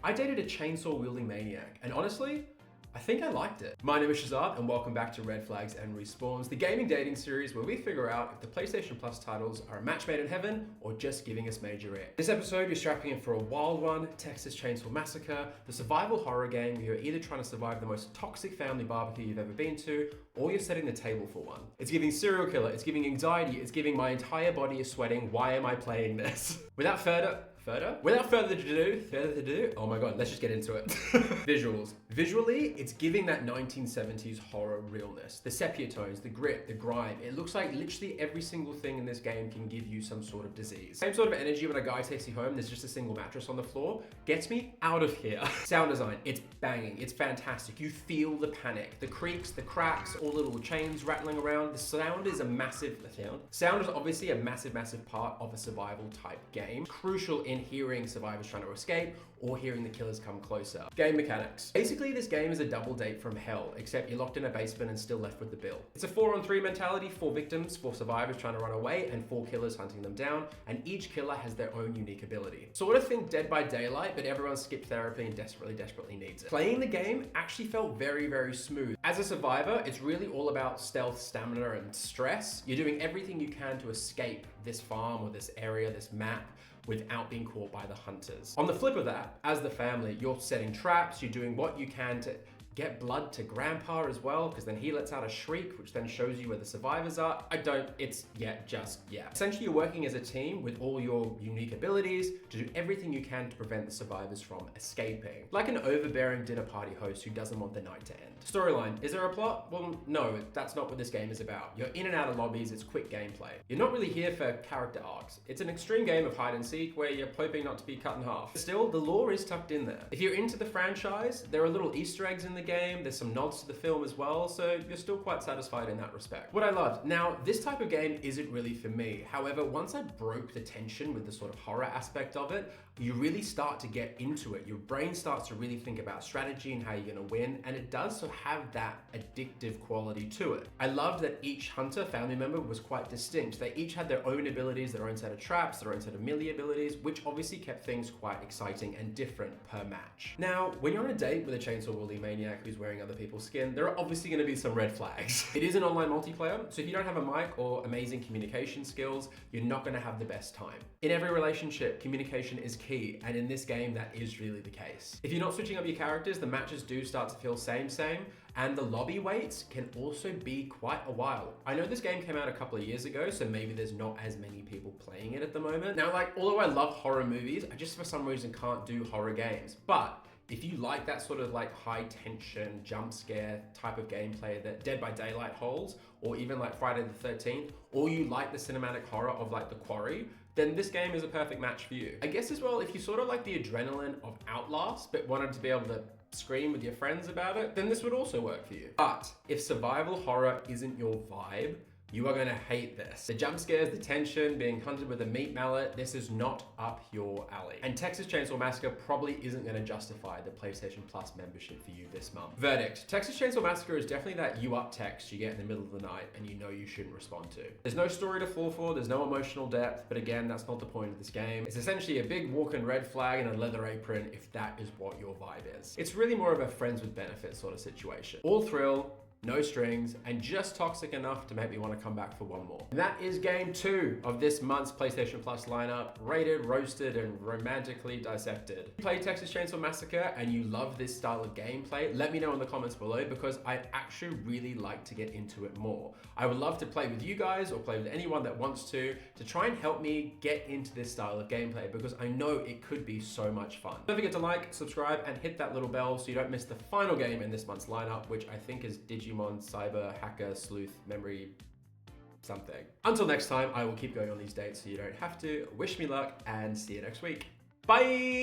I dated a chainsaw-wielding maniac, and honestly, I think I liked it. My name is Shazad, and welcome back to Red Flags and Respawns, the gaming dating series where we figure out if the PlayStation Plus titles are a match made in heaven or just giving us major air. This episode, you're strapping in for a wild one, Texas Chainsaw Massacre, the survival horror game where you're either trying to survive the most toxic family barbecue you've ever been to, or you're setting the table for one. It's giving serial killer, it's giving anxiety, it's giving my entire body is sweating. Why am I playing this? Without further ado, oh my god, let's just get into it. Visuals. Visually, it's giving that 1970s horror realness. The sepia tones, the grit, the grime. It looks like literally every single thing in this game can give you some sort of disease. Same sort of energy when a guy takes you home, there's just a single mattress on the floor. Gets me out of here. Sound design, it's banging, it's fantastic. You feel the panic, the creaks, the cracks, all the little chains rattling around. The sound is Sound is obviously a massive part of a survival type game. Crucial in hearing survivors trying to escape or hearing the killers come closer. Game mechanics. Basically, this game is a double date from hell, except you're locked in a basement and still left with the bill. It's a 4-on-3 mentality, 4 victims, 4 survivors trying to run away, and 4 killers hunting them down, and each killer has their own unique ability. Sort of think Dead by Daylight, but everyone skipped therapy and desperately needs it. Playing the game actually felt very smooth. As a survivor, it's really all about stealth, stamina, and stress. You're doing everything you can to escape this farm or this area, this map, without being caught by the hunters. On the flip of that, as the family, you're setting traps, you're doing what you can to get blood to grandpa as well, because then he lets out a shriek, which then shows you where the survivors are. Essentially, you're working as a team with all your unique abilities to do everything you can to prevent the survivors from escaping. Like an overbearing dinner party host who doesn't want the night to end. Storyline, is there a plot? Well, no, that's not what this game is about. You're in and out of lobbies, it's quick gameplay. You're not really here for character arcs. It's an extreme game of hide and seek where you're hoping not to be cut in half. Still, the lore is tucked in there. If you're into the franchise, there are little Easter eggs in the game, there's some nods to the film as well, so you're still quite satisfied in that respect. What I loved, now this type of game isn't really for me. However, once I broke the tension with the sort of horror aspect of it, you really start to get into it. Your brain starts to really think about strategy and how you're gonna win, and it does so have that addictive quality to it. I loved that each hunter family member was quite distinct. They each had their own abilities, their own set of traps, their own set of melee abilities, which obviously kept things quite exciting and different per match. Now, when you're on a date with a chainsaw-wielding maniac who's wearing other people's skin, there are obviously gonna be some red flags. It is an online multiplayer, so if you don't have a mic or amazing communication skills, you're not gonna have the best time. In every relationship, communication is key, and in this game, that is really the case. If you're not switching up your characters, the matches do start to feel same, and the lobby waits can also be quite a while. I know this game came out a couple of years ago, so maybe there's not as many people playing it at the moment. Now, although I love horror movies, I just for some reason can't do horror games. But if you like that sort of high tension, jump scare type of gameplay that Dead by Daylight holds, or even Friday the 13th, or you like the cinematic horror of The Quarry, then this game is a perfect match for you. I guess as well, if you sort of like the adrenaline of Outlast, but wanted to be able to scream with your friends about it, then this would also work for you. But if survival horror isn't your vibe, you are gonna hate this. The jump scares, the tension, being hunted with a meat mallet, this is not up your alley. And Texas Chainsaw Massacre probably isn't gonna justify the PlayStation Plus membership for you this month. Verdict, Texas Chainsaw Massacre is definitely that you up text you get in the middle of the night and you know you shouldn't respond to. There's no story to fall for, there's no emotional depth, but again, that's not the point of this game. It's essentially a big walking red flag and a leather apron if that is what your vibe is. It's really more of a friends with benefits sort of situation. All thrill, no strings, and just toxic enough to make me want to come back for one more. And that is game 2 of this month's PlayStation Plus lineup, rated, roasted, and romantically dissected. If you play Texas Chainsaw Massacre and you love this style of gameplay, let me know in the comments below because I'd actually really like to get into it more. I would love to play with you guys or play with anyone that wants to try and help me get into this style of gameplay because I know it could be so much fun. Don't forget to like, subscribe, and hit that little bell so you don't miss the final game in this month's lineup, which I think is Digimon Cyber Hacker Sleuth Memory something. Until next time, I will keep going on these dates so you don't have to. Wish me luck and see you next week. Bye!